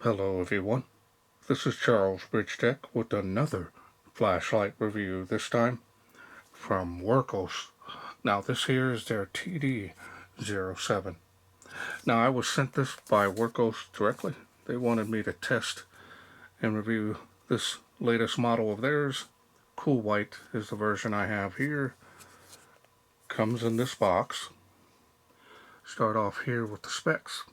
Hello everyone, this is Charles BridgTec with another flashlight review, this time from Wurkkos. Now this here is their TD07. Now I was sent this by Wurkkos directly. They wanted me to test and review this latest model of theirs. Cool White is the version I have here. Comes in this box. Start off here with the specs.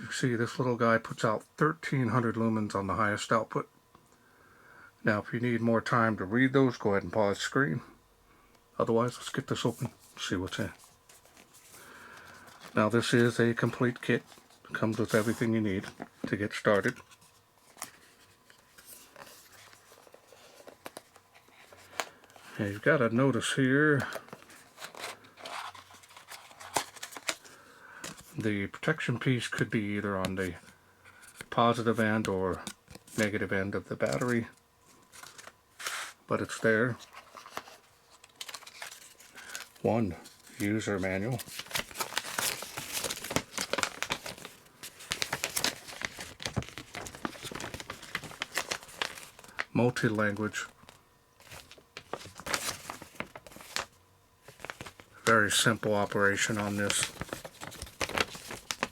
You see this little guy puts out 1300 lumens on the highest output. Now if you need more time to read those, go ahead and pause the screen. Otherwise, let's get this open, see what's in. Now this is a complete kit. It comes with everything you need to get started. Now you've got to notice here the protection piece could be either on the positive end or negative end of the battery, but it's there. One user manual. Multi-language. Very simple operation on this.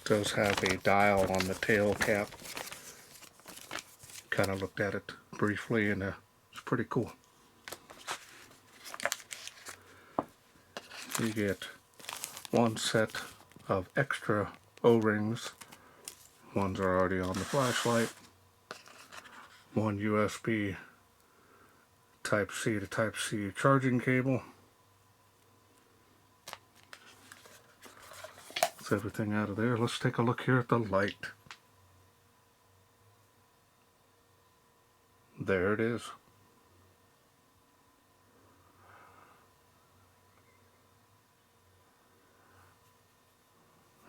Does have a dial on the tail cap. Kind of looked at it briefly and it's pretty cool. You get one set of extra O-rings. Ones are already on the flashlight. One USB Type-C to Type-C charging cable. Everything out of there. Let's take a look here at the light. There it is.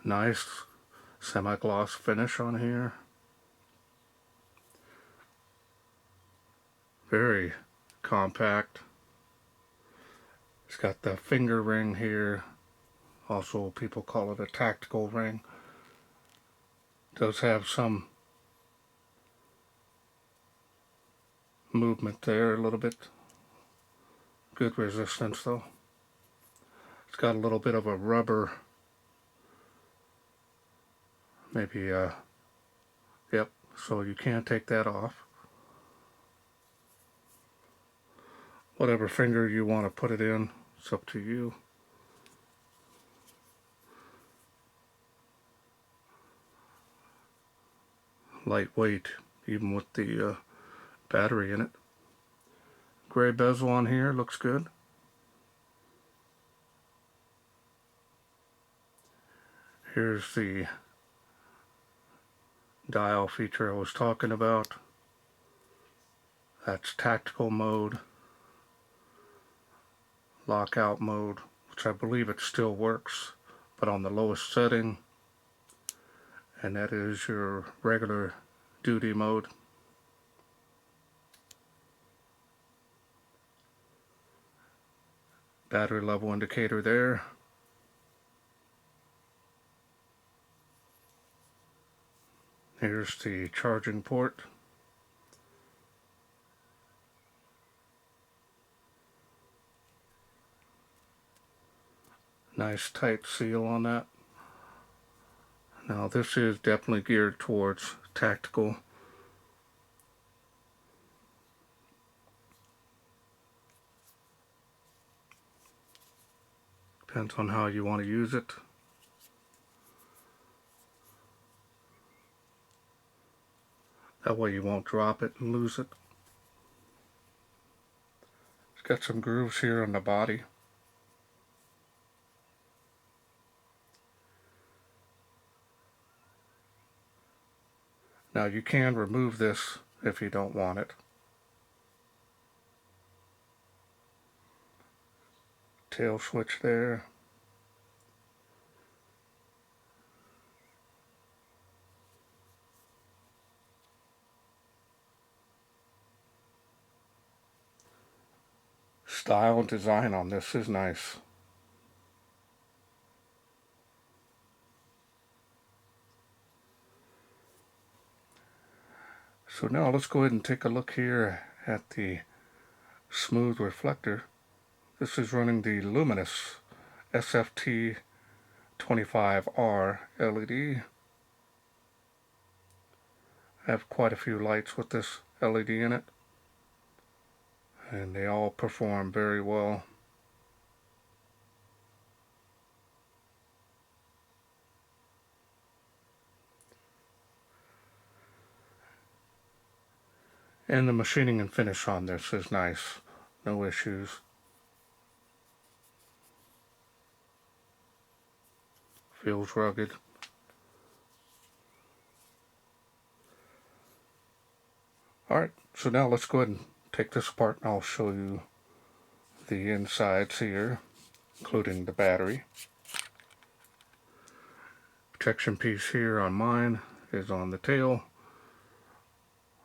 Nice semi-gloss finish on here. Very compact. It's got the finger ring here. Also, people call it a tactical ring. Does have some movement there a little bit. Good resistance though. It's got a little bit of a rubber, maybe yep, so you can't take that off. Whatever finger you want to put it in, it's up to you. Lightweight, even with the battery in it. Gray bezel on here, looks good. Here's the dial feature I was talking about. That's tactical mode, lockout mode, which I believe it still works, but on the lowest setting. And that is your regular duty mode. Battery level indicator there. Here's the charging port. Nice tight seal on that. Now this is definitely geared towards tactical. Depends on how you want to use it. That way you won't drop it and lose it. It's got some grooves here on the body. Now you can remove this if you don't want it. Tail switch there. Style and design on this is nice. So now let's go ahead and take a look here at the smooth reflector. This is running the Luminus SFT-25R LED. I have quite a few lights with this LED in it, and they all perform very well. And the machining and finish on this is nice, no issues. Feels rugged. Alright, so now let's go ahead and take this apart and I'll show you the insides here, including the battery. Protection piece here on mine is on the tail.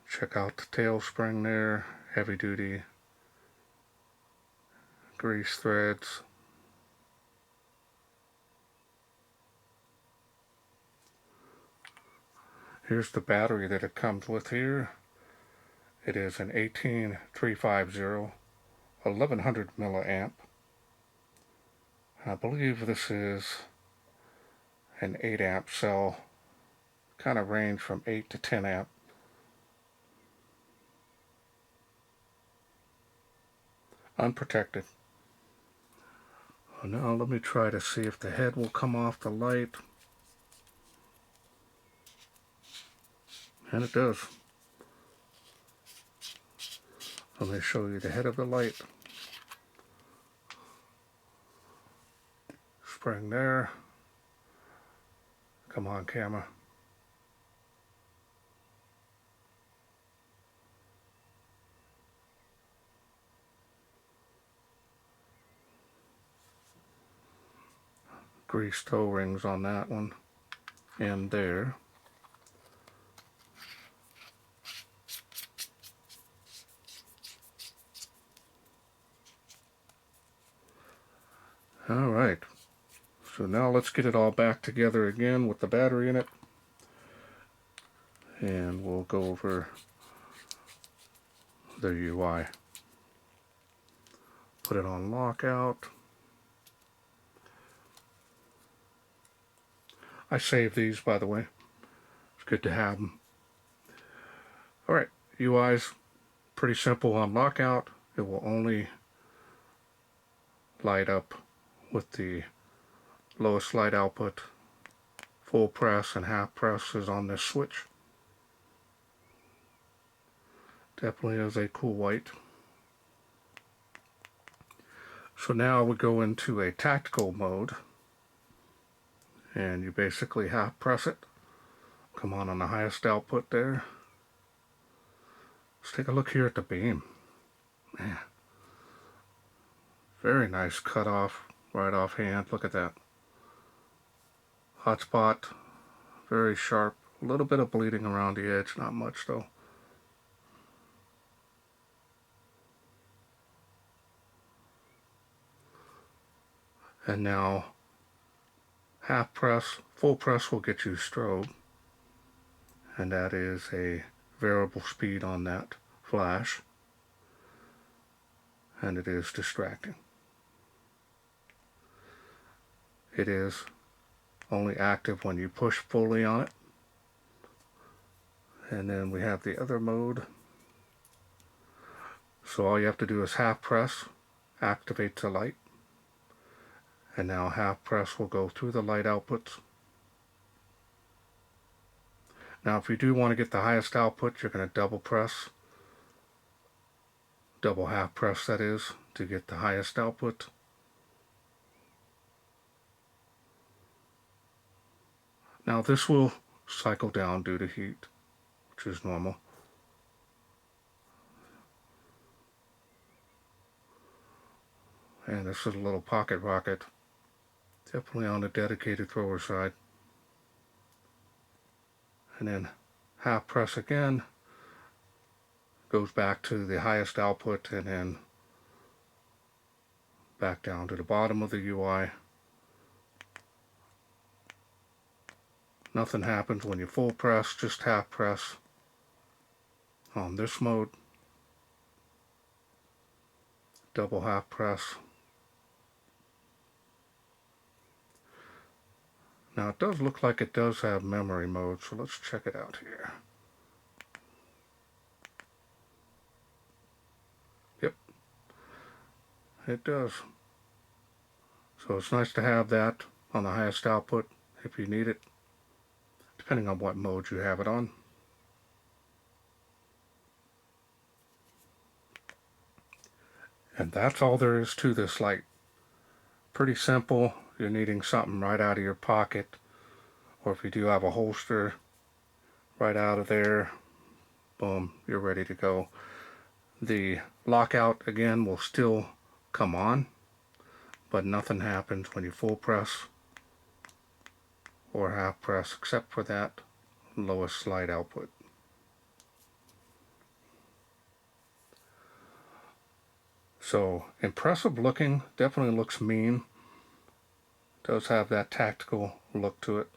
Check out the tail spring there, heavy duty grease threads. Here's the battery that it comes with here. It is an 18350 1100 milliamp. I believe this is an 8 amp cell, kind of range from 8 to 10 amp. Unprotected. Now let me try to see if the head will come off the light. And it does. Let me show you the head of the light. Spring there. Come on, camera. Grease toe rings on that one. And there. Alright, so now let's get it all back together again with the battery in it, and we'll go over the UI. Put it on lockout. I save these, by the way. It's good to have them. Alright, UI's pretty simple on lockout. It will only light up with the lowest light output. Full press and half press is on this switch. Definitely is a cool white. So now we go into a tactical mode, and you basically half press it. Come on the highest output there. Let's take a look here at the beam. Man, very nice cutoff. Right offhand, look at that. Hot spot, very sharp. A little bit of bleeding around the edge, not much though. And now, half press, full press will get you strobe. And that is a variable speed on that flash. And it is distracting. It is only active when you push fully on it. And then we have the other mode. So all you have to do is half press, activate the light. And now half press will go through the light outputs. Now if you do want to get the highest output, you're going to double press. Double half press, that is, to get the highest output. Now this will cycle down due to heat, which is normal. And this is a little pocket rocket, definitely on the dedicated thrower side. And then half press again, goes back to the highest output, and then back down to the bottom of the UI. Nothing happens when you full press, just half press. On this mode, double half press. Now it does look like it does have memory mode, so let's check it out here. Yep, it does. So it's nice to have that on the highest output if you need it, depending on what mode you have it on. And that's all there is to this light. Pretty simple. You're needing something right out of your pocket, or if you do have a holster, right out of there, boom, you're ready to go. The lockout again will still come on, but nothing happens when you full press or half press, except for that lowest light output. So impressive looking, definitely looks mean. Does have that tactical look to it.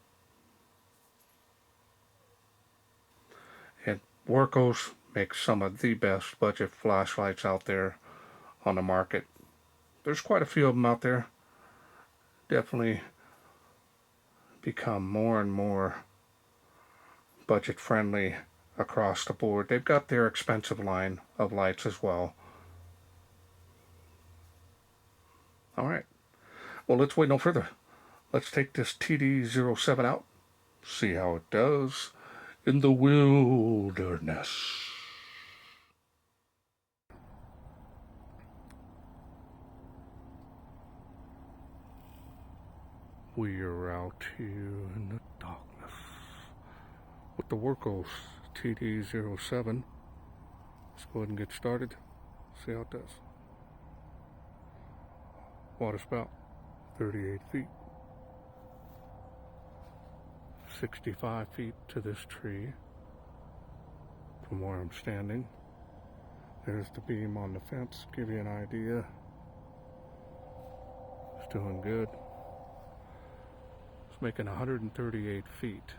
And Wurkkos makes some of the best budget flashlights out there on the market. There's quite a few of them out there. Definitely become more and more budget friendly across the board. They've got their expensive line of lights as well. Alright, well, let's wait no further. Let's take this TD07 out, see how it does in the wilderness. We are out here in the darkness with the Wurkkos TD07. Let's go ahead and get started, see how it does. Water spout, 38 feet. 65 feet to this tree from where I'm standing. There's the beam on the fence, give you an idea. It's doing good. It's making 138 feet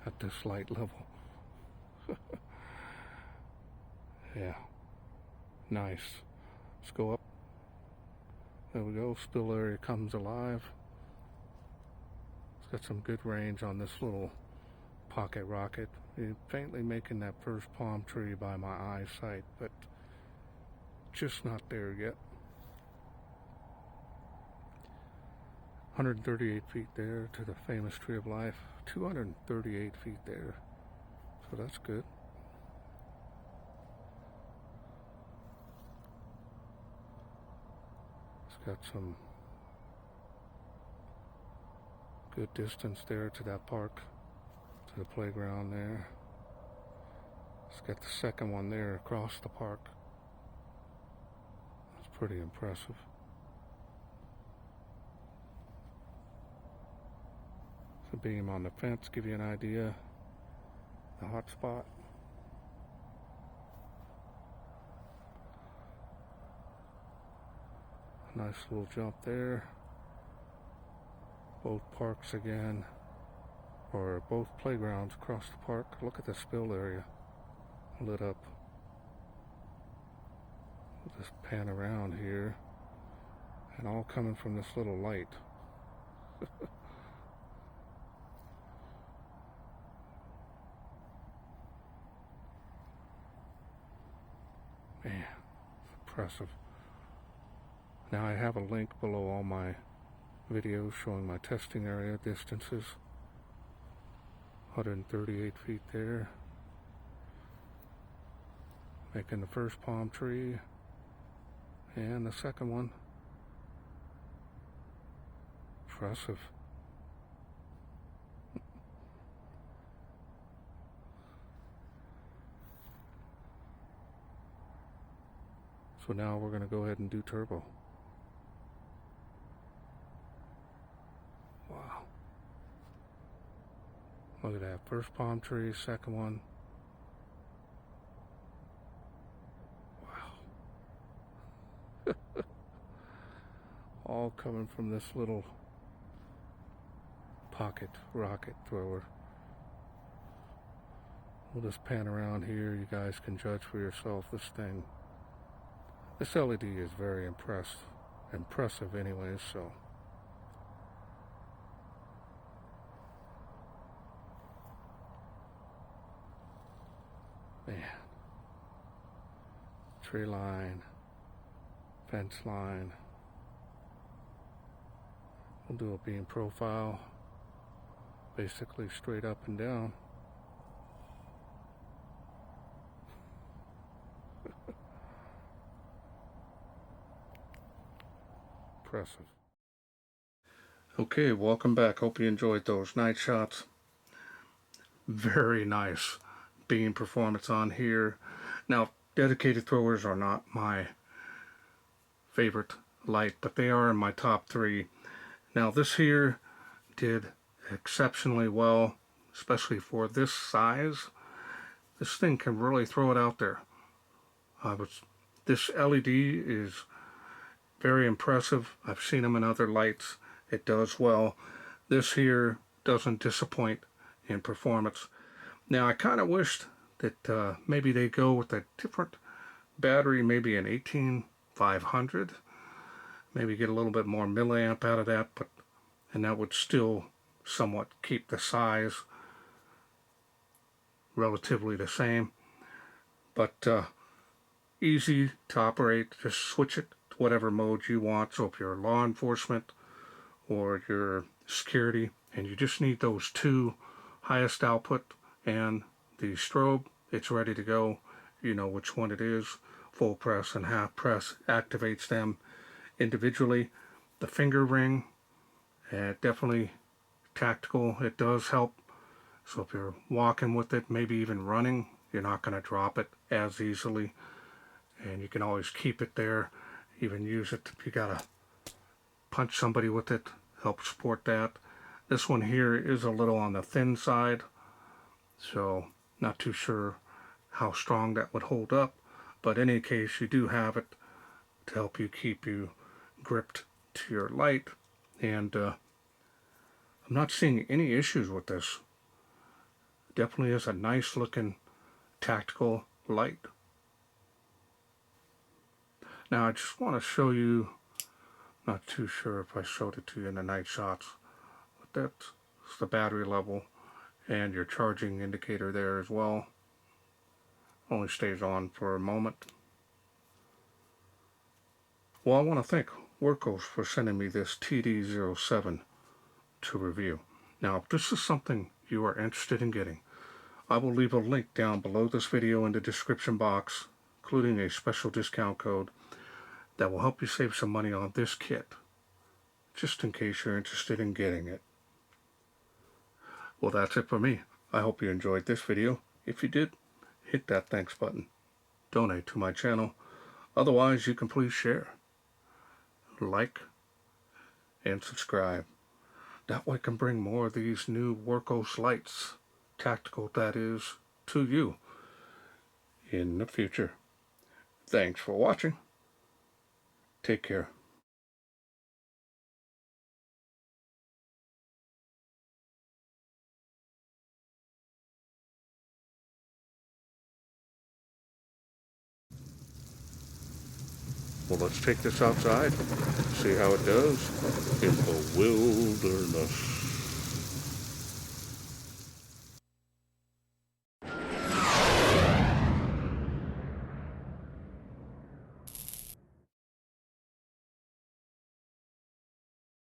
at this light level. Yeah, nice. Let's go up. There we go, spill area comes alive. Got some good range on this little pocket rocket. Faintly making that first palm tree by my eyesight, but just not there yet. 138 feet there to the famous Tree of Life. 238 feet there. So that's good. It's got some good distance there to that park, to the playground there. It's got the second one there across the park. That's pretty impressive. The beam on the fence, give you an idea. The hot spot. Nice little jump there. Both parks again, or both playgrounds across the park. Look at the spill area lit up. We'll just pan around here, and all coming from this little light. Man, impressive. Now I have a link below all my videos showing my testing area distances. 138 feet there. Making the first palm tree and the second one. Impressive. So now we're going to go ahead and do turbo. Wow. Look at that. First palm tree, second one. Wow. All coming from this little pocket rocket thrower. We'll just pan around here. You guys can judge for yourself. This LED is very impressive anyways, so. Man. Tree line, fence line. We'll do a beam profile, basically straight up and down. Impressive. Okay, welcome back. Hope you enjoyed those night shots. Very nice beam performance on here. Now, dedicated throwers are not my favorite light, but they are in my top 3. Now, this here did exceptionally well, especially for this size. This thing can really throw it out there. This LED is very impressive. I've seen them in other lights. It does well. This here doesn't disappoint in performance. Now, I kind of wished that maybe they go with a different battery, maybe an 18500. Maybe get a little bit more milliamp out of that, and that would still somewhat keep the size relatively the same. But easy to operate. Just switch it to whatever mode you want. So if you're law enforcement or you're security and you just need those 2 highest output and the strobe, it's ready to go. You know which one it is. Full press and half press activates them individually. The finger ring, definitely tactical. It does help. So if you're walking with it, maybe even running, you're not going to drop it as easily. And you can always keep it there. Even use it if you got to punch somebody with it. Help support that. This one here is a little on the thin side, so not too sure how strong that would hold up. But in any case, you do have it to help you keep you gripped to your light. And I'm not seeing any issues with this. Definitely is a nice looking tactical light. Now I just want to show you, not too sure if I showed it to you in the night shots, but that's the battery level and your charging indicator there as well. Only stays on for a moment. Well, I want to thank Wurkkos for sending me this TD07 to review. Now, if this is something you are interested in getting, I will leave a link down below this video in the description box, including a special discount code that will help you save some money on this kit, just in case you're interested in getting it. Well, that's it for me. I hope you enjoyed this video. If you did, hit that thanks button. Donate to my channel. Otherwise, you can please share, like, and subscribe. That way I can bring more of these new Wurkkos lights, tactical that is, to you in the future. Thanks for watching. Take care. Well, let's take this outside, see how it does in the wilderness.